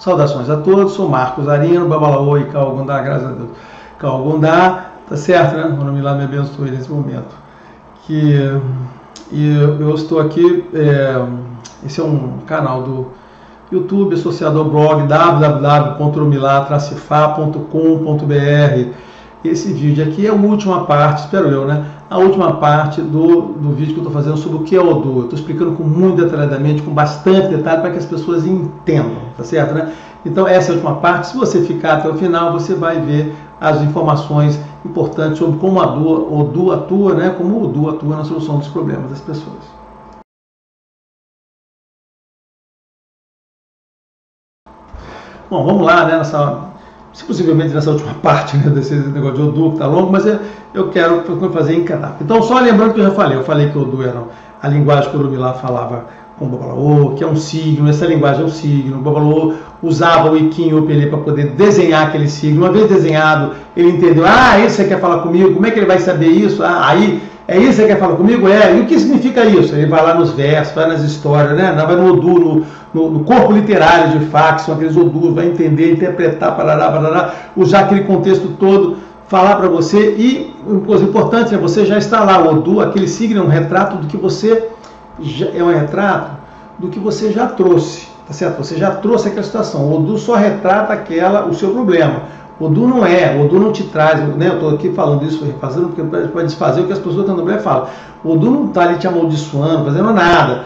Saudações a todos, sou Marcos Arino, Babalaô e Calgundá, graças a Deus. Calgundá, tá certo, né? O nome lá me abençoe nesse momento. Eu estou aqui, esse é um canal do YouTube associado ao blog www.oromilá-fa.com.br. Esse vídeo aqui é a última parte, espero eu, né? A última parte do vídeo que eu estou fazendo sobre o que é Odu. Eu estou explicando com muito detalhadamente, com bastante detalhe, para que as pessoas entendam, tá certo, né? Então essa é a última parte. Se você ficar até o final, você vai ver as informações importantes sobre como o Odu atua, né? Como o Odu atua na solução dos problemas das pessoas. Bom, vamos lá, né? Possivelmente nessa última parte, né, desse negócio de Odu, que está longo, mas eu quero fazer em cada. Então, só lembrando que eu falei que o Odu era a linguagem que o Oromilá falava com o Babalaô, que é um signo, essa linguagem é um signo. O Babalaô usava o Iquim e o Pelé para poder desenhar aquele signo. Uma vez desenhado, ele entendeu, isso você quer falar comigo, como é que ele vai saber isso? Aí, é isso que você quer falar comigo? E o que significa isso? Ele vai lá nos versos, vai nas histórias, né? Vai no Odu, no corpo literário de Fá, que são aqueles Odus, vai entender, interpretar, parará, usar aquele contexto todo, falar para você. E uma coisa importante é você já está lá. O Odu, aquele signo, é um retrato do que você já trouxe, tá certo? Você já trouxe aquela situação. O Odu só retrata o seu problema. O Odu não te traz, né? Eu estou aqui falando isso, refazendo, porque para desfazer o que as pessoas do candomblé falam. O Odu não está ali te amaldiçoando, fazendo nada.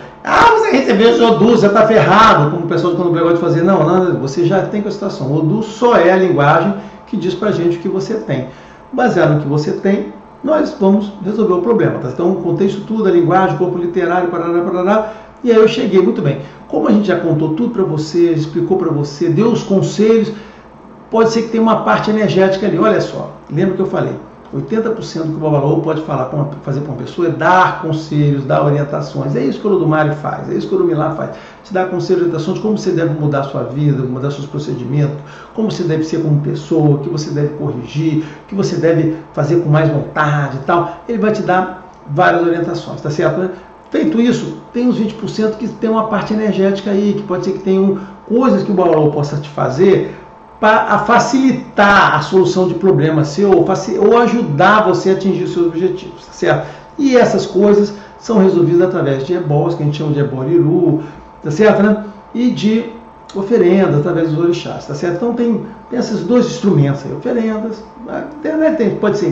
Você recebeu esse Odu, você está ferrado, como o pessoal do candomblé gosta de fazer. Não, você já tem com a situação. O Odu só é a linguagem que diz para a gente o que você tem. Baseado no que você tem, nós vamos resolver o problema. Tá? Então, contei isso tudo, a linguagem, o corpo literário, parará, e aí eu cheguei, muito bem. Como a gente já contou tudo para você, explicou para você, deu os conselhos, pode ser que tenha uma parte energética ali. Olha só, lembra que eu falei, 80% do que o Babalaô pode fazer para uma pessoa é dar conselhos, dar orientações. É isso que o Olodumare faz, é isso que o Oromilá faz. Te dá conselhos e orientações de como você deve mudar a sua vida, mudar seus procedimentos, como você deve ser como pessoa, o que você deve corrigir, o que você deve fazer com mais vontade e tal. Ele vai te dar várias orientações, tá certo, né? Feito isso, tem uns 20% que tem uma parte energética aí, que pode ser que tenham coisas que o Babalaô possa te fazer para facilitar a solução de problemas seu ou ajudar você a atingir os seus objetivos, tá certo? E essas coisas são resolvidas através de ebós, que a gente chama de eboriru, tá certo, né? E de oferendas através dos orixás, tá certo? Então tem esses dois instrumentos aí, oferendas,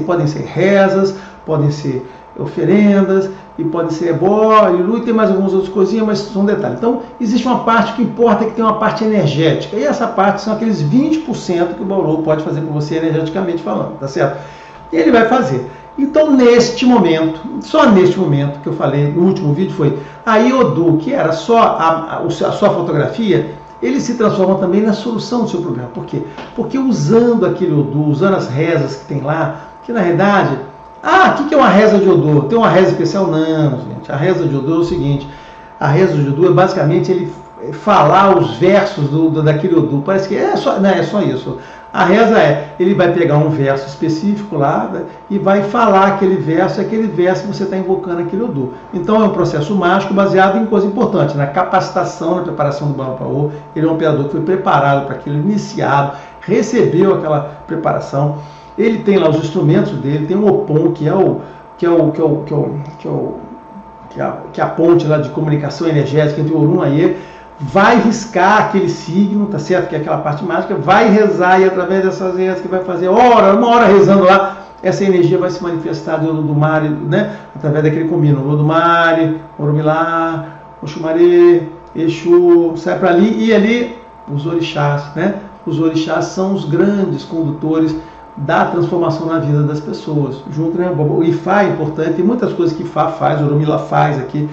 podem ser rezas, podem ser oferendas, e pode ser eboriru, e tem mais algumas outras coisinhas, mas são detalhes. Então, existe uma parte que importa, que tem uma parte energética, e essa parte são aqueles 20% que o Babalaô pode fazer por você energeticamente falando, tá certo? E ele vai fazer. Então, neste momento, só neste momento que eu falei no último vídeo, foi aí Odu, que era só a sua fotografia, ele se transforma também na solução do seu problema. Por quê? Porque usando aquele Odu, usando as rezas que tem lá, que na realidade, o que é uma reza de Odu? Tem uma reza especial? Não, gente. A reza de Odu é o seguinte, a reza de Odu é basicamente ele falar os versos daquele Odu. Parece que é só isso. A reza ele vai pegar um verso específico lá, né, e vai falar aquele verso você está invocando aquele Odu. Então é um processo mágico baseado em coisa importante, na capacitação, na preparação do Babalaô. Ele é um operador que foi preparado para aquilo, iniciado, recebeu aquela preparação. Ele tem lá os instrumentos dele, tem o Opon, que é a ponte lá de comunicação energética entre o Orum e Aie, vai riscar aquele signo, tá certo? Que é aquela parte mágica, vai rezar e através dessas rezas que vai fazer uma hora rezando lá, essa energia vai se manifestar do Olodumare, né? Através daquele combino, Olodumare, Oromilá, Oxumaré, Exu, sai para ali, e ali os orixás, né? Os orixás são os grandes condutores da transformação na vida das pessoas. Junto, né? O Ifá é importante, tem muitas coisas que Ifá faz, o Oromilá faz aqui,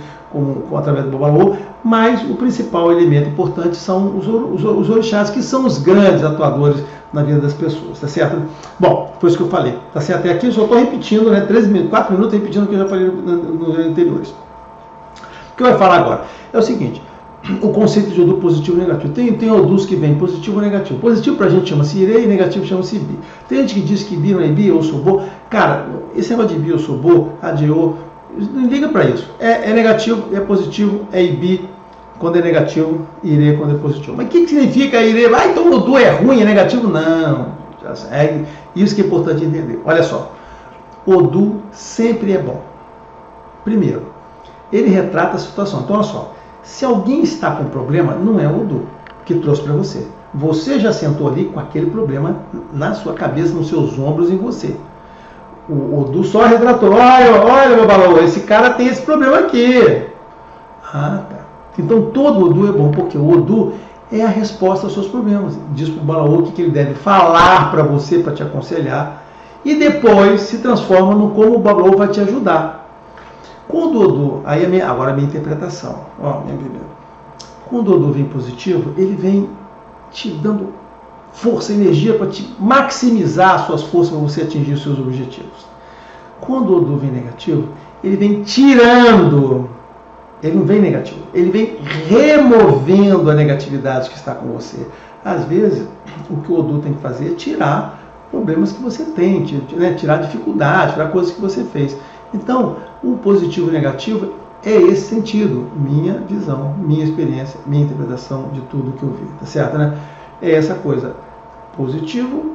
através do Babalaô, mas o principal elemento importante são os orixás, que são os grandes atuadores na vida das pessoas, tá certo? Bom, foi isso que eu falei, tá certo? Até aqui eu só estou repetindo, né? 4 minutos repetindo o que eu já falei nos anteriores. O que eu vou falar agora é o seguinte: o conceito de Odu positivo e negativo. Tem Odus que vem positivo ou negativo. Positivo pra gente chama-se Ire e negativo chama-se Ibi. Tem gente que diz que Ibi não é Ibi ou Sobô. Cara, esse negócio de Ibi ou Sobô, Adeô, não liga pra isso. É negativo, é positivo, é Ibi. quando é negativo, Ire quando é positivo. Mas o que significa Ire? Ah, então o Odu é ruim, é negativo? Não. É isso que é importante entender. Olha só, Odu sempre é bom. Primeiro, ele retrata a situação. Então, olha só, se alguém está com problema, não é o Odu que trouxe para você. Você já sentou ali com aquele problema na sua cabeça, nos seus ombros, em você. O Odu só retratou. Olha, meu balão, esse cara tem esse problema aqui. Ah, tá. Então todo Odu é bom, porque o Odu é a resposta aos seus problemas. Diz para o Balaô o que ele deve falar para você, para te aconselhar. E depois se transforma no como o Balaô vai te ajudar. Quando o Odu, agora a minha interpretação. Quando o Odu vem positivo, ele vem te dando força, energia para te maximizar as suas forças para você atingir os seus objetivos. Quando o Odu vem negativo, ele vem tirando. Ele não vem negativo, ele vem removendo a negatividade que está com você. Às vezes, o que o Odu tem que fazer é tirar problemas que você tem, tirar dificuldades, tirar coisas que você fez. Então, o positivo e o negativo é esse sentido, minha visão, minha experiência, minha interpretação de tudo que eu vi, tá certo, né? É essa coisa, positivo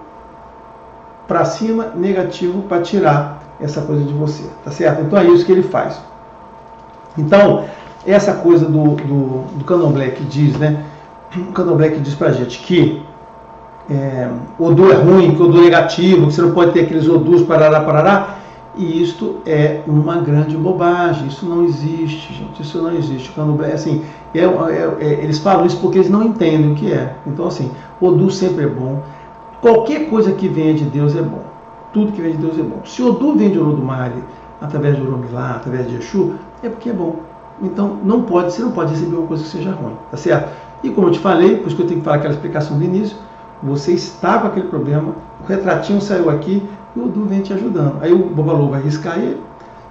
para cima, negativo para tirar essa coisa de você, tá certo? Então é isso que ele faz. Então, essa coisa do Candomblé que diz, né? O Candomblé que diz pra gente que Odu é ruim, que Odu é negativo, que você não pode ter aqueles Odus, parará, e isto é uma grande bobagem, isso não existe, gente, isso não existe. O Candomblé, assim, eles falam isso porque eles não entendem o que é. Então, assim, Odu sempre é bom, qualquer coisa que venha de Deus é bom, tudo que vem de Deus é bom. Se Odu vem de Olodumare, através de Oromilá, através de Exu, é porque é bom. Então, você não pode receber uma coisa que seja ruim, tá certo? E como eu te falei, por isso que eu tenho que falar aquela explicação do início, você está com aquele problema, o retratinho saiu aqui, e o Odu vem te ajudando. Aí o Babalô vai riscar ele,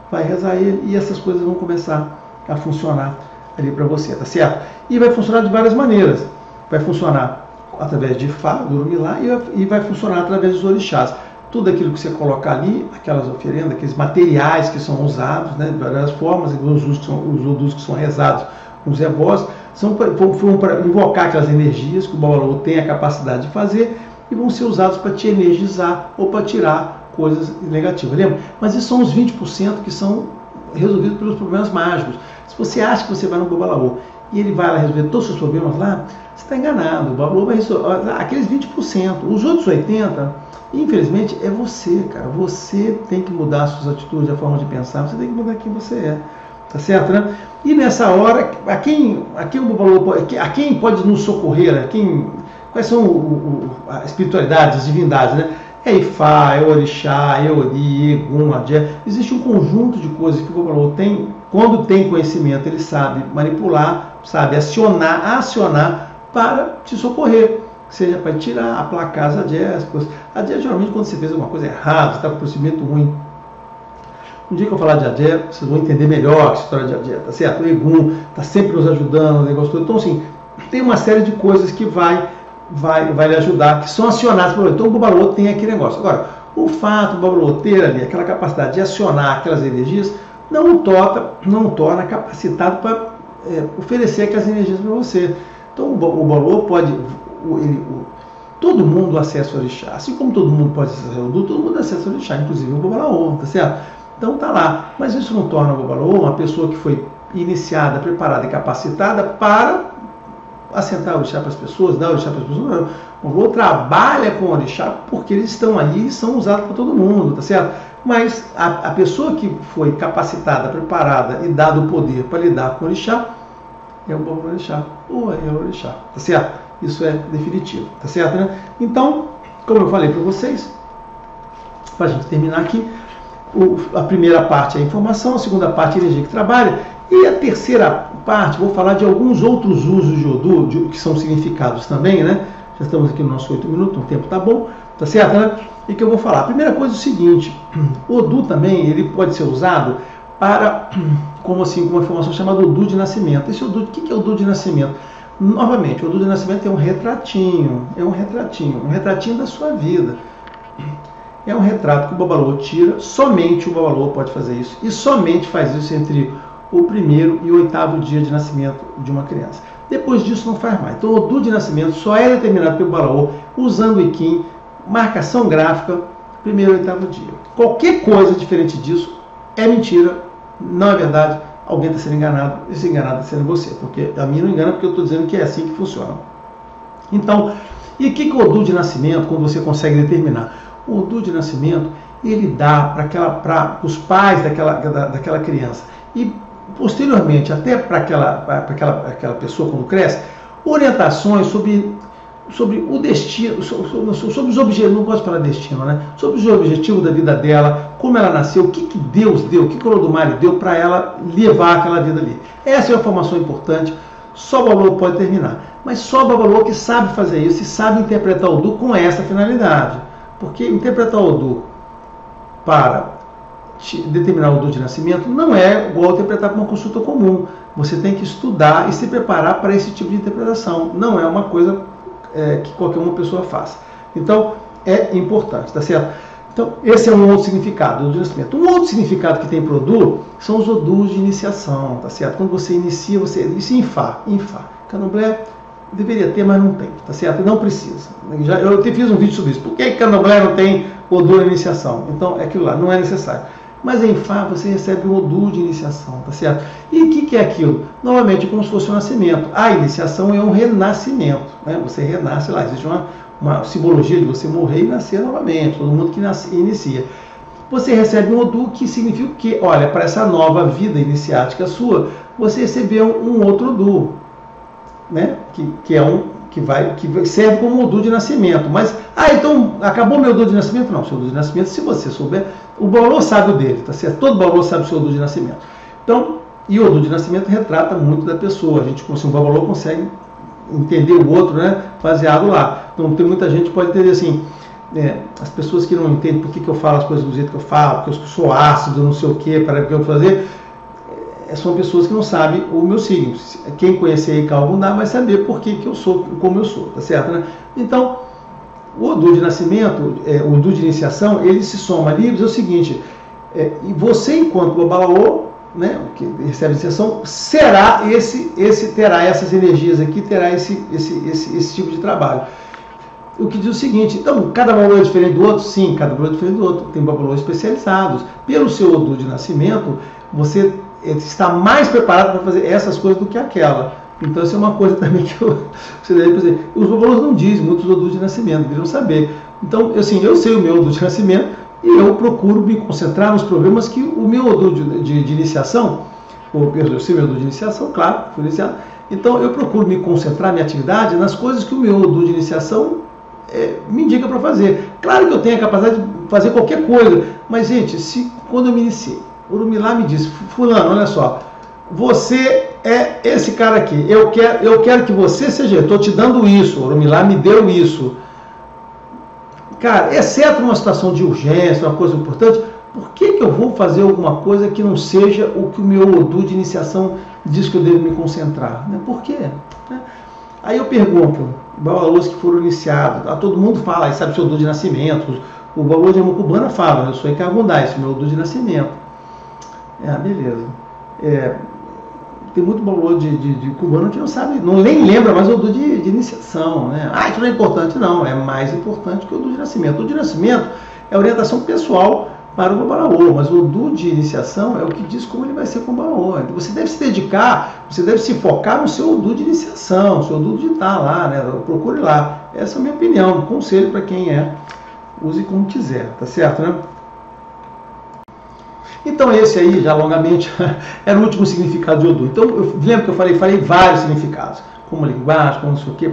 vai rezar ele, e essas coisas vão começar a funcionar ali para você, tá certo? E vai funcionar de várias maneiras. Vai funcionar através de Fá, do Oromilá, e vai funcionar através dos orixás. Tudo aquilo que você colocar ali, aquelas oferendas, aqueles materiais que são usados, né, de várias formas, os Odus que são rezados, os ebós, foram para invocar aquelas energias que o Babalô tem a capacidade de fazer e vão ser usados para te energizar ou para tirar coisas negativas. Lembra? Mas isso são os 20% que são resolvidos pelos problemas mágicos. Se você acha que você vai no Babalô e ele vai lá resolver todos os seus problemas lá, você está enganado. O Babalô vai resolver aqueles 20%. Os outros 80%, infelizmente, é você, cara. Você tem que mudar as suas atitudes, a forma de pensar, você tem que mudar quem você é. Tá certo, né? E nessa hora, a quem pode nos socorrer? Quais são a espiritualidade, as divindades, né? É Ifá, é Orixá, é Ori, Egum, Adé. Existe um conjunto de coisas que o Babalô tem, quando tem conhecimento, ele sabe manipular, sabe acionar para te socorrer. Seja para tirar, aplacar as Adés. Adé, geralmente, quando você fez alguma coisa errada, você está com um procedimento ruim. Um dia que eu falar de Adé, vocês vão entender melhor a história de Adé, tá certo? O Egum está sempre nos ajudando, o negócio todo. Então, assim, tem uma série de coisas que vai lhe ajudar, que são acionadas por ele. Então, o Babalô tem aquele negócio. Agora, o fato do Babalô ter ali aquela capacidade de acionar aquelas energias, não o torna capacitado para oferecer aquelas energias para você. Então, o Babalô pode... todo mundo acessa o orixá. Assim como todo mundo pode acessar o Odu, todo mundo acessa o orixá, inclusive o Babalô, tá certo? Então tá lá. Mas isso não torna o Babalô uma pessoa que foi iniciada, preparada e capacitada para assentar o orixá para as pessoas, dar o orixá para as pessoas. Não. O Babalô trabalha com o orixá porque eles estão ali e são usados por todo mundo, tá certo? Mas a pessoa que foi capacitada, preparada e dado o poder para lidar com o orixá é o Babalô orixá, ou é o orixá, tá certo? Isso é definitivo, tá certo, né? Então, como eu falei para vocês, para a gente terminar aqui, a primeira parte é a informação, a segunda parte é a energia que trabalha, e a terceira parte, vou falar de alguns outros usos de Odu, que são significados também, né? Já estamos aqui no nosso 8 minutos, o tempo tá bom, tá certo, né? E que eu vou falar. A primeira coisa é o seguinte, o Odu também, ele pode ser usado para, como uma informação chamada Odu de nascimento. Esse Odu, o que é Odu de nascimento? Novamente, o Odu de nascimento é um retratinho da sua vida. É um retrato que o Babalô tira, somente o Babalô pode fazer isso, e somente faz isso entre o primeiro e o 8º dia de nascimento de uma criança. Depois disso não faz mais. Então o Odu de nascimento só é determinado pelo Balaô usando o Iquim, marcação gráfica, primeiro e 8º dia. Qualquer coisa diferente disso é mentira, não é verdade, alguém está sendo enganado, esse enganado está sendo você, porque a mim não engana porque eu estou dizendo que é assim que funciona. Então, e o que o Odu de nascimento, quando você consegue determinar? O Odu de nascimento, ele dá para os pais daquela criança e posteriormente até para aquela pessoa quando cresce, orientações sobre o destino, sobre os objetivos, não gosto de falar destino, né? Sobre os objetivos da vida dela, como ela nasceu, o que Deus deu, o que o Olodumare deu para ela levar aquela vida ali. Essa é uma informação importante, só o Babalô pode terminar. Mas só o Babalô que sabe fazer isso e sabe interpretar o Odu com essa finalidade. Porque interpretar o Odu para determinar o Odu de nascimento não é igual a interpretar para uma consulta comum. Você tem que estudar e se preparar para esse tipo de interpretação. Não é uma coisa que qualquer uma pessoa faça. Então, é importante, tá certo? Então, esse é um outro significado do Odu de nascimento. Um outro significado que tem para o Odu são os Odus de iniciação, tá certo? Quando você inicia, você inicia em Fá. Candomblé deveria ter, mas não tem, tá certo? Não precisa. Eu fiz um vídeo sobre isso. Por que Candomblé não tem Odu de iniciação? Então, é aquilo lá, não é necessário. Mas em Fá você recebe um Odu de iniciação, tá certo? E o que é aquilo? Novamente, como se fosse um nascimento. A iniciação é um renascimento, né? Você renasce lá, existe uma simbologia de você morrer e nascer novamente, todo mundo que nasce, inicia. Você recebe um Odu que significa que, olha, para essa nova vida iniciática sua, você recebeu um outro Odu, né? Que serve como Odu de nascimento. Mas, então, acabou meu Odu de nascimento? Não, seu Odu de nascimento, se você souber, o Babalô sabe o dele, tá certo? Todo Babalô sabe o seu Odu de nascimento. Então, e o Odu de nascimento retrata muito da pessoa. A gente, assim, o Babalô consegue entender o outro, né, baseado lá. Então, tem muita gente que pode entender assim, as pessoas que não entendem por que eu falo as coisas do jeito que eu falo, porque eu sou ácido, não sei o que, para o que eu vou fazer, são pessoas que não sabem o meu signo. Quem conhecer algum dá vai saber por que eu sou como eu sou, tá certo, né? Então, o Odu de nascimento, o Odu de iniciação, ele se soma ali, diz o seguinte, e você, enquanto Babalaô, né, que recebe iniciação, terá essas energias aqui, terá esse tipo de trabalho. O que diz o seguinte, então, cada Babalô é diferente do outro? Sim, cada Babalô é diferente do outro. Tem Babalôs especializados. Pelo seu Odu de nascimento, você está mais preparado para fazer essas coisas do que aquela. Então, isso é uma coisa também que você deve dizer. Os Babalôs não dizem muitos Odus de nascimento, deveriam saber. Então, assim, eu sei o meu Odu de nascimento e eu procuro me concentrar nos problemas que o meu Odu de iniciação, eu sei o meu Odu de iniciação, claro, fui iniciado. Então, eu procuro me concentrar minha atividade nas coisas que o meu Odu de iniciação me indica para fazer. Claro que eu tenho a capacidade de fazer qualquer coisa, mas, gente, quando eu me iniciei, o Orumilá me disse, fulano, olha só, você é esse cara aqui, eu quero que você seja, eu estou te dando isso, o Orumilá me deu isso. Cara, exceto numa situação de urgência, uma coisa importante, por que eu vou fazer alguma coisa que não seja o que o meu Odu de iniciação diz que eu devo me concentrar? Né? Por quê? Aí eu pergunto, Babalôs que foram iniciados, todo mundo fala, aí sabe o seu Odu de nascimento, o Babalô de Amocubana fala, eu sou Icagundá, esse é o meu Odu de nascimento. Beleza. Tem muito Babalô de cubano que não sabe, nem lembra mais o Odu de iniciação, né? Isso não é importante, não. É mais importante que o Odu de nascimento. O Odu de nascimento é orientação pessoal para o Babalaô, mas o Odu de iniciação é o que diz como ele vai ser com o Babalaô. Então, você deve se dedicar, você deve se focar no seu Odu de iniciação, no seu Odu de estar lá, né? Procure lá. Essa é a minha opinião, um conselho para quem use como quiser, tá certo, né? Então esse aí, já longamente, era o último significado de Odu. Então, eu lembro que eu falei vários significados, como linguagem, como não sei o que,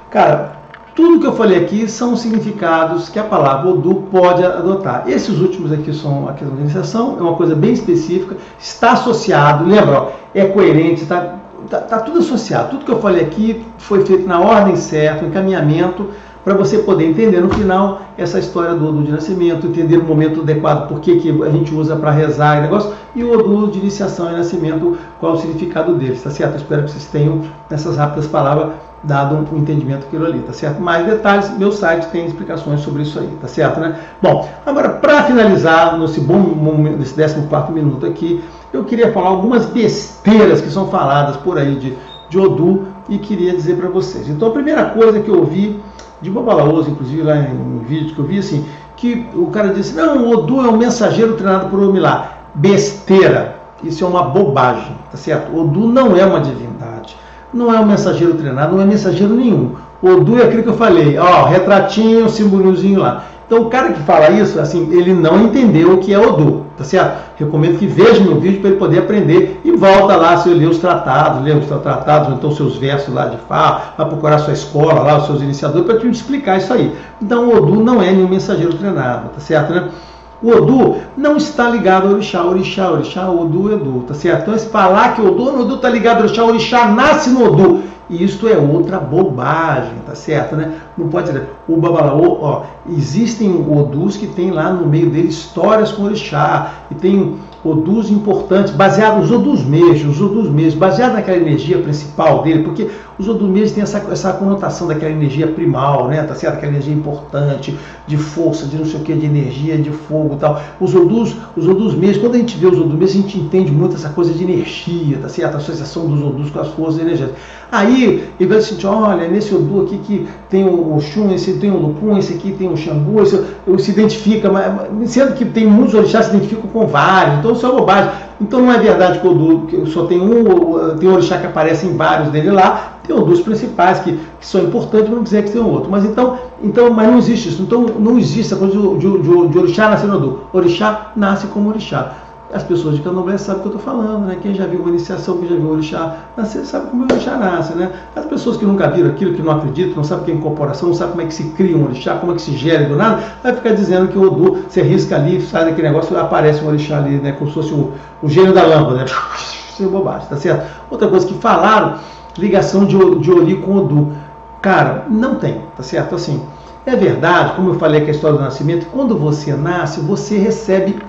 Cara, tudo que eu falei aqui são significados que a palavra Odu pode adotar. Esses últimos aqui são a questão da iniciação, é uma coisa bem específica, está associado, lembra, é coerente, está tudo associado. Tudo que eu falei aqui foi feito na ordem certa, encaminhamento, para você poder entender no final essa história do Odu de nascimento, entender o momento adequado, por que a gente usa para rezar e negócio, e o Odu de iniciação e nascimento, qual é o significado deles, tá certo? Eu espero que vocês tenham, nessas rápidas palavras, dado um entendimento daquilo ali, tá certo? Mais detalhes, meu site tem explicações sobre isso aí, tá certo, né? Bom, agora, para finalizar, nesse 14º minuto aqui, eu queria falar algumas besteiras que são faladas por aí de Odu e queria dizer para vocês. Então a primeira coisa que eu ouvi de Babalaús, inclusive lá em vídeos que eu vi, assim, que o cara disse, não, o Odu é um mensageiro treinado por Orumilá. Besteira, isso é uma bobagem, tá certo? Odu não é uma divindade, não é um mensageiro treinado, não é mensageiro nenhum. Odu é aquilo que eu falei, ó, retratinho, simbolinhozinho lá. Então o cara que fala isso, assim, ele não entendeu o que é Odu, tá certo? Recomendo que veja meu vídeo para ele poder aprender e volta lá, se ler os tratados, ou então seus versos lá de Fá, vai procurar sua escola lá, os seus iniciadores, para te explicar isso aí. Então o Odu não é nenhum mensageiro treinado, tá certo, né? O Odu não está ligado ao Orixá, Odu, Edu, tá certo? Então, se falar que o Odu está ligado ao Orixá nasce no Odu. E isto é outra bobagem, tá certo, né? Não pode ser. O Babalaô, ó, existem Odus que tem lá no meio dele histórias com o Orixá, e tem Odus importantes, baseados nos Odus mesmos, baseados naquela energia principal dele, porque os Odus mesmos têm essa conotação daquela energia primal, né? Tá certo? Aquela energia importante, de força, de não sei o que, de energia, de fogo e tal. Os Odus mesmos, quando a gente vê os Odus mesmos, a gente entende muito essa coisa de energia, tá certo? A associação dos Odus com as forças energéticas. Aí, ele vai sentir, olha, nesse Odu aqui que tem o Oxum, esse tem o Lupum, esse aqui tem o Xangô, esse se identifica, mas, sendo que tem muitos orixás que se identificam com vários, então isso é bobagem. Então não é verdade que o Odu que só tem tem orixá que aparecem vários dele lá, tem Odus principais que são importantes, mas não quiser que tenha outro. Mas mas não existe isso. Então não existe essa coisa de orixá nascer no Odu. Orixá nasce como orixá. As pessoas de Candomblé sabem o que eu estou falando, né? Quem já viu uma iniciação, quem já viu o orixá nascer, sabe como o orixá nasce, né? As pessoas que nunca viram aquilo, que não acreditam, não sabem o que é incorporação, não sabem como é que se cria um orixá, como é que se gera do nada, vai ficar dizendo que o Odu, você risca ali, sai daquele negócio, aparece um orixá ali, né? Como se fosse o gênio da lâmpada, né? Isso é bobagem, tá certo? Outra coisa que falaram, ligação de Ori com Odu. Cara, não tem, tá certo? Assim, é verdade, como eu falei que a história do nascimento, quando você nasce, você recebe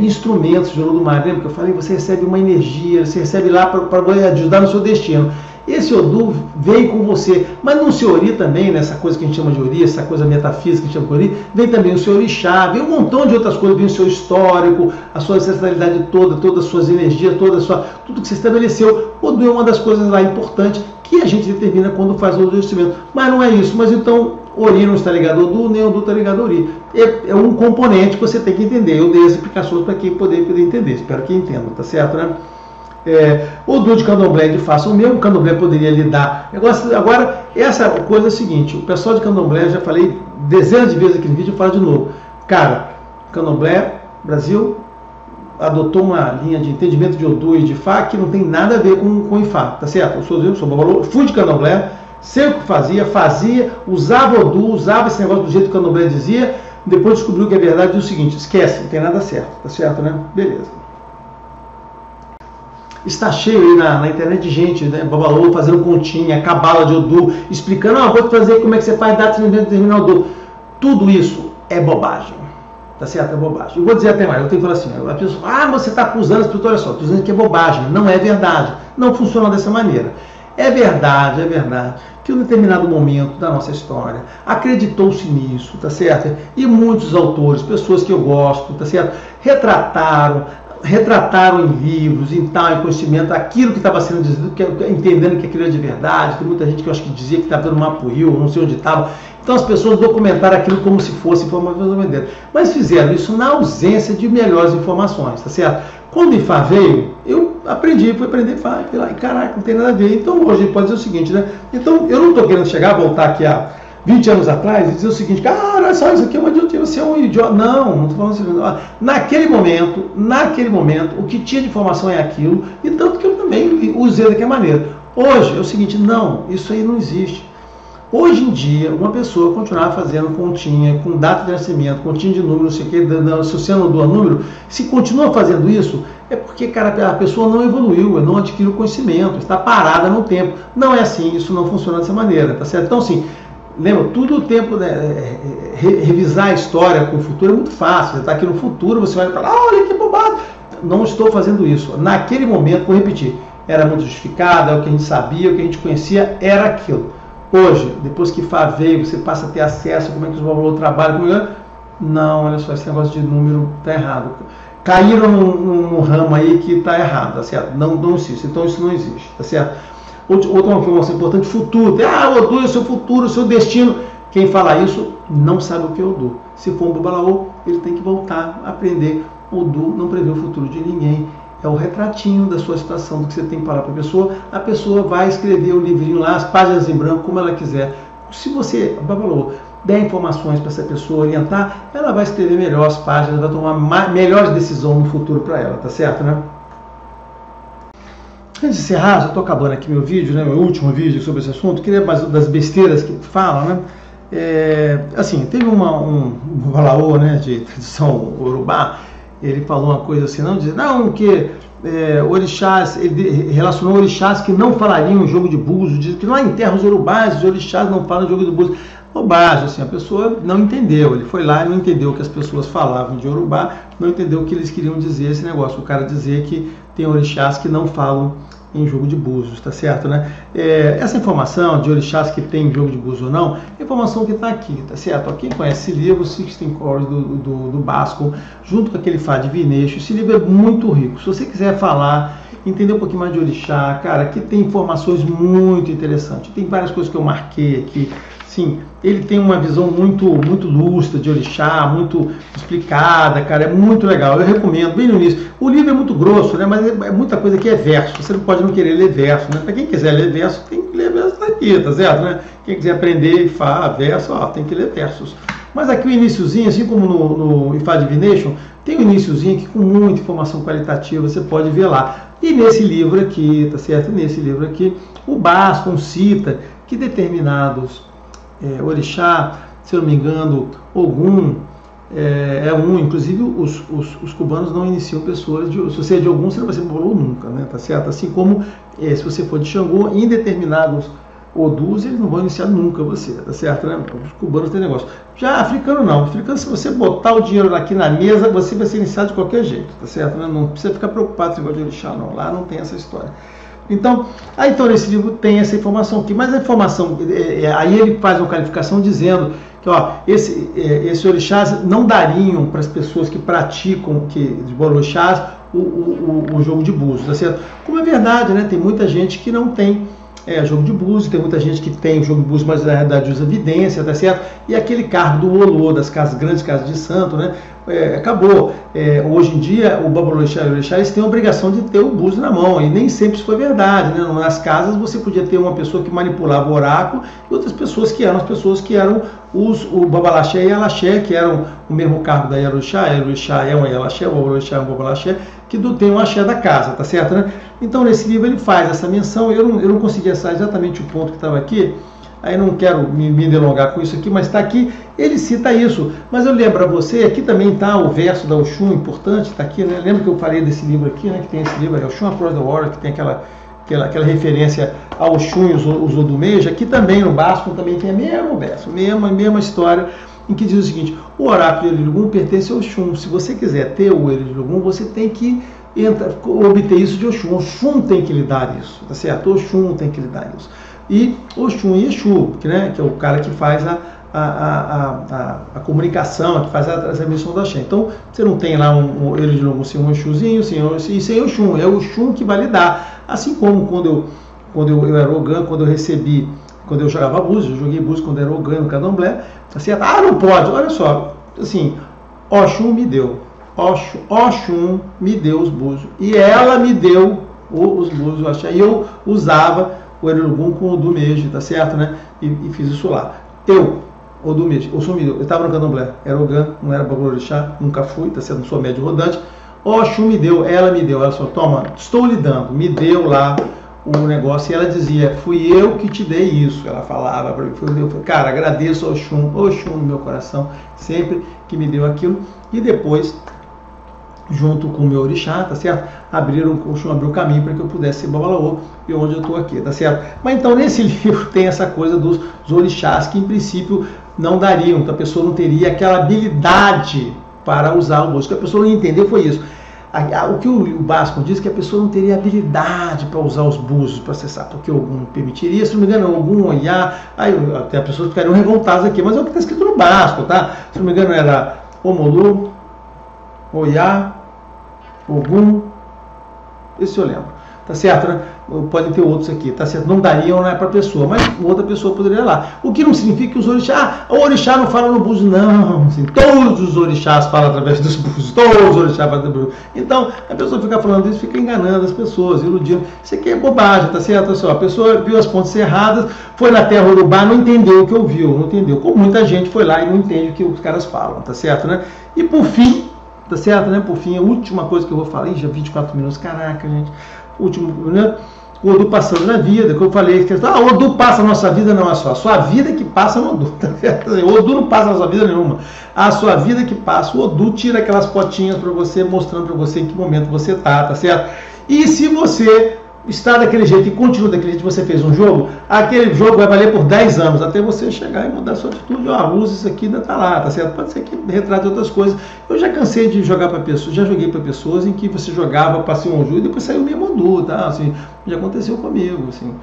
instrumentos de Olodumare, lembra que eu falei? Você recebe uma energia, você recebe lá para ajudar no seu destino. Esse Odu veio com você, mas no seu Ori também, nessa coisa que a gente chama de Ori, essa coisa metafísica que a gente chama de Ori, vem também o seu Orixá, vem um montão de outras coisas, vem o seu histórico, a sua ancestralidade todas as suas energias, tudo que você estabeleceu. O Odu é uma das coisas lá importantes que a gente determina quando faz o investimento. Mas não é isso, mas então Ori não está ligado ao Odu, nem o Odu está ligado ao Ori. É um componente que você tem que entender. Eu dei as explicações para quem poder entender, espero que entendam, tá certo, né? O Odu de Candomblé de faça o mesmo, Candomblé poderia lidar. Agora, essa coisa é a seguinte, o pessoal de Candomblé, já falei dezenas de vezes aqui no vídeo, eu falo de novo. Cara, Candomblé, Brasil, adotou uma linha de entendimento de Odu e de Fá que não tem nada a ver com Ifá, tá certo? Eu sou Babalô, fui de Candomblé, sei o que fazia, usava Odu, usava esse negócio do jeito que o Candomblé dizia, depois descobriu que é verdade e o seguinte, esquece, não tem nada certo, tá certo, né? Beleza. Está cheio aí na internet de gente, né, Babalô fazendo continha, cabala de Odu, explicando, vou te fazer como é que você faz data de terminar Odu. Tudo isso é bobagem, tá certo? É bobagem. Eu vou dizer até mais, eu tenho que falar assim, a pessoa, você está acusando as pessoas, olha só, estou dizendo que é bobagem, não é verdade, não funciona dessa maneira. É verdade que em um determinado momento da nossa história acreditou-se nisso, tá certo? E muitos autores, pessoas que eu gosto, tá certo? Retrataram em livros, em conhecimento, aquilo que estava sendo dito, entendendo que aquilo é de verdade. Tem muita gente que eu acho que dizia que estava dando uma Mapuíl, não sei onde estava. Então as pessoas documentaram aquilo como se fosse informação verdadeira. Mas fizeram isso na ausência de melhores informações, tá certo? Quando o Ifá veio, eu fui aprender Ifá, e lá, caraca, não tem nada a ver. Então hoje a gente pode dizer o seguinte, né? Então eu não estou querendo voltar aqui a 20 anos atrás e dizer o seguinte, cara, olha só, isso aqui é uma idiotia, você é um idiota. Não estou falando assim. Naquele momento, o que tinha de informação é aquilo, e tanto que eu também usei daquela maneira. Hoje é o seguinte, não, isso aí não existe. Hoje em dia, uma pessoa continuar fazendo continha, com data de nascimento, continha de número, não sei o que, associando do número, se continua fazendo isso, é porque, cara, a pessoa não evoluiu, não adquiriu conhecimento, está parada no tempo. Não é assim, isso não funciona dessa maneira, tá certo? Então, assim, lembra, tudo o tempo, né, revisar a história com o futuro é muito fácil. Você está aqui no futuro, você vai falar, olha que bobagem. Não estou fazendo isso. Naquele momento, vou repetir, era muito justificado, é o que a gente sabia, o que a gente conhecia, era aquilo. Hoje, depois que Fá veio, você passa a ter acesso a como é que os Babalô trabalham. Não, olha só, esse negócio de número está errado. caíram num ramo aí que está errado, tá certo? Não existe, então isso não existe, tá certo? Outra informação importante, futuro. O Odu é o seu futuro, o seu destino. Quem fala isso não sabe o que é Odu. Se for um babalaô, ele tem que voltar a aprender. Odu não prevê o futuro de ninguém. É o retratinho da sua situação, do que você tem que falar para a pessoa vai escrever o livrinho lá, as páginas em branco, como ela quiser. Se você, babalaô, der informações para essa pessoa orientar, ela vai escrever melhor as páginas, vai tomar melhores decisões no futuro para ela, tá certo, né? Antes de encerrar, já estou acabando aqui meu vídeo, né, meu último vídeo sobre esse assunto, queria mais das besteiras que falam, né? Assim, teve um babalaô, né, de tradição urubá, ele falou uma coisa assim, que orixás, ele relacionou orixás que não falariam em jogo de búzios, diz que lá em terra os urubás, os orixás não falam em jogo de búzios. Bobagem, assim, a pessoa não entendeu, ele foi lá e não entendeu o que as pessoas falavam de Urubá, não entendeu o que eles queriam dizer esse negócio, o cara dizer que tem orixás que não falam em jogo de búzios, tá certo, né? Essa informação de orixás que tem jogo de búzios ou não, é informação que está aqui, tá certo? Quem conhece esse livro, Sixteen Cores do Basco, junto com aquele Fá Divination, esse livro é muito rico. Se você quiser falar, entender um pouquinho mais de orixá, cara, aqui tem informações muito interessantes, tem várias coisas que eu marquei aqui. Sim, ele tem uma visão muito lúcida de orixá, muito explicada, cara, é muito legal, eu recomendo, bem no início. O livro é muito grosso, né, mas é muita coisa que é verso, você não pode não querer ler verso, né? Para quem quiser ler verso, tem que ler verso daqui, tá certo, né? Quem quiser aprender Ifá, verso, tem que ler versos. Mas aqui o iniciozinho, assim como no Ifá Divination, tem um iniciozinho aqui com muita informação qualitativa, você pode ver lá. E nesse livro aqui, tá certo? Nesse livro aqui, o Basco cita que determinados orixá, se eu não me engano, Ogum inclusive os cubanos não iniciam pessoas, se você é de Ogum, você não vai ser babalaô nunca, né, tá certo? Assim como se você for de Xangô, em determinados Odus, eles não vão iniciar nunca você, tá certo, né? Os cubanos têm negócio. Já africano não, africano, se você botar o dinheiro aqui na mesa, você vai ser iniciado de qualquer jeito, tá certo, né? Não precisa ficar preocupado com esse negócio de orixá, não, lá não tem essa história. Então nesse livro tem essa informação aqui, mas a informação, aí ele faz uma qualificação dizendo que esses orixás não dariam para as pessoas que praticam de orixás o jogo de búzios, tá certo? Como é verdade, né? Tem muita gente que não tem jogo de búzios, tem muita gente que tem o jogo de búzios, mas na realidade usa vidência, tá certo? E aquele cargo do olô, das grandes casas de santo, né? Acabou. Hoje em dia, o babalaorixá e o orixá, eles têm a obrigação de ter o búzio na mão, e nem sempre isso foi verdade, né? Nas casas você podia ter uma pessoa que manipulava o oráculo e outras pessoas que eram o babalaxé e alaxé, que eram o mesmo cargo da orixá é um alaxé, o babalaorixá é um babalaxé, que tem um axé da casa, tá certo, né? Então nesse livro ele faz essa menção, eu não consegui achar exatamente o ponto que estava aqui, aí não quero me delongar com isso aqui, mas está aqui, ele cita isso. Mas eu lembro a você, aqui também está o verso da Oxum, importante, está aqui, né? Lembra que eu falei desse livro aqui, né? Que tem esse livro, Oxum Across the Water, que tem aquela referência ao Oxum e os Odumeja. Aqui também no Basco também tem o mesmo verso, mesma história, em que diz o seguinte: o oráculo de Elilugum pertence ao Oxum. Se você quiser ter o Elilugum, você tem que obter isso de Oxum. Oxum tem que lhe dar isso, tá certo? Oxum tem que lhe dar isso. E Oxum e Exu, que é o cara que faz a comunicação, que faz a transmissão da Axé. Então, você não tem lá ele de novo sem um Exuzinho, sem Oxum, é o Oxum que vai lhe dar. Assim como quando eu era Ogã, quando eu jogava búzios, eu joguei búzios quando era Ogã no Candomblé, tá certo? Não pode, olha só, assim, Oxum me deu, Oxum me deu os búzios, e ela me deu os búzios, o Axé, e eu usava o Elilugum com o Odumeja, tá certo, né? E fiz isso lá. Odumeja, Oxum me deu, eu estava no Candomblé, era Ogã, não era babalaorixá, nunca fui, tá certo? Não sou médio rodante. Oxum me deu, ela só, toma, estou lhe dando, me deu lá o negócio, e ela dizia, fui eu que te dei isso, ela falava para mim, cara, agradeço ao Oxum no meu coração, sempre que me deu aquilo, e depois, junto com o meu orixá, tá certo? O Oxum abriu o caminho para que eu pudesse ser babalaô, e onde eu estou aqui, tá certo? Mas então nesse livro tem essa coisa dos orixás que em princípio não dariam, então a pessoa não teria aquela habilidade para usar o búzio. O que a pessoa não entendeu foi isso. O que o Basco diz que a pessoa não teria habilidade para usar os búzios, para acessar, porque Ogum permitiria, se não me engano, Ogum, Oyá, aí até as pessoas ficariam revoltadas aqui, mas é o que está escrito no Basco, tá? Se não me engano era Omolu, Oyá, Ogum, esse eu lembro. Tá certo, né? Podem ter outros aqui, tá certo? Não dariam, né, para a pessoa, mas outra pessoa poderia ir lá. O que não significa que os orixás, o orixá não fala no búzio, não. Assim, todos os orixás falam através dos búzios, todos os orixás falam através dos búzios. Então, a pessoa fica falando isso, fica enganando as pessoas, iludindo. Isso aqui é bobagem, tá certo? Só, a pessoa viu as pontes erradas, foi na terra urubá, não entendeu o que ouviu, não entendeu. Como muita gente foi lá e não entende o que os caras falam, tá certo, né? E por fim, tá certo, né? Por fim, a última coisa que eu vou falar, já 24 minutos, caraca, gente. Último, né? O Odu passando na vida, que eu falei, que o Odu passa na nossa vida, não é só a sua vida que passa no Odu, tá certo? O Odu não passa na sua vida nenhuma, a sua vida que passa, o Odu tira aquelas potinhas para você, mostrando para você em que momento você tá certo? E se você está daquele jeito e continua daquele jeito, você fez um jogo, aquele jogo vai valer por 10 anos, até você chegar e mudar sua atitude. Usa isso aqui, ainda está lá, tá certo? Pode ser que retrate outras coisas. Eu já cansei de jogar para pessoas, já joguei para pessoas em que você jogava, passei um jogo e depois saiu o mesmo Odu, tá? Assim, já aconteceu comigo, assim.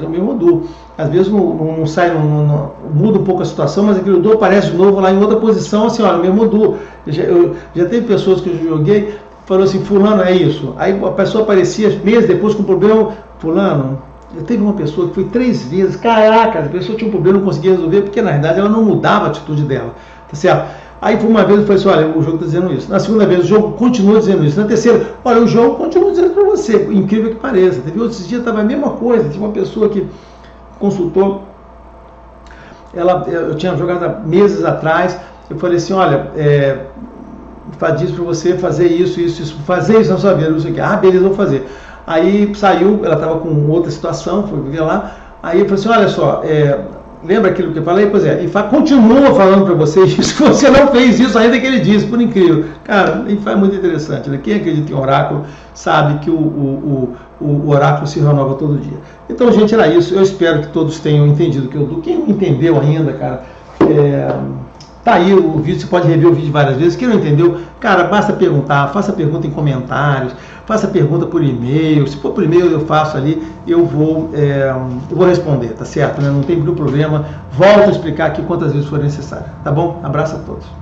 O mesmo Odu. Às vezes não sai, muda um pouco a situação, mas aquele Odu aparece de novo lá em outra posição, assim, olha, o mesmo Odu. Já teve pessoas que eu joguei, falou assim, fulano, é isso. Aí a pessoa aparecia meses depois com problema, fulano, eu teve uma pessoa que foi 3 vezes, caraca, a pessoa tinha um problema, não conseguia resolver, porque na verdade ela não mudava a atitude dela, tá certo? Aí por uma vez eu falei assim, olha, o jogo está dizendo isso. Na segunda vez o jogo continua dizendo isso. Na terceira, olha, o jogo continua dizendo para você, incrível que pareça. Teve outros dias, estava a mesma coisa, tinha uma pessoa que consultou, eu tinha jogado há meses atrás, eu falei assim, olha, diz para você fazer isso, fazer isso na sua vida, não sei o que. Ah, beleza, vou fazer. Aí saiu, ela estava com outra situação, foi ver lá, aí eu falei assim, olha só, lembra aquilo que eu falei? Pois é, e continua falando para você isso, que você não fez isso ainda que ele disse, por incrível. Cara, e faz muito interessante, né? Quem acredita em oráculo sabe que o oráculo se renova todo dia. Então, gente, era isso. Eu espero que todos tenham entendido que quem não entendeu ainda, cara, tá aí o vídeo, você pode rever o vídeo várias vezes. Quem não entendeu, cara, basta perguntar, faça pergunta em comentários, faça pergunta por e-mail. Se for por e-mail, eu faço ali, eu vou responder, tá certo? Né? Não tem nenhum problema. Volto a explicar aqui quantas vezes for necessário. Tá bom? Abraço a todos.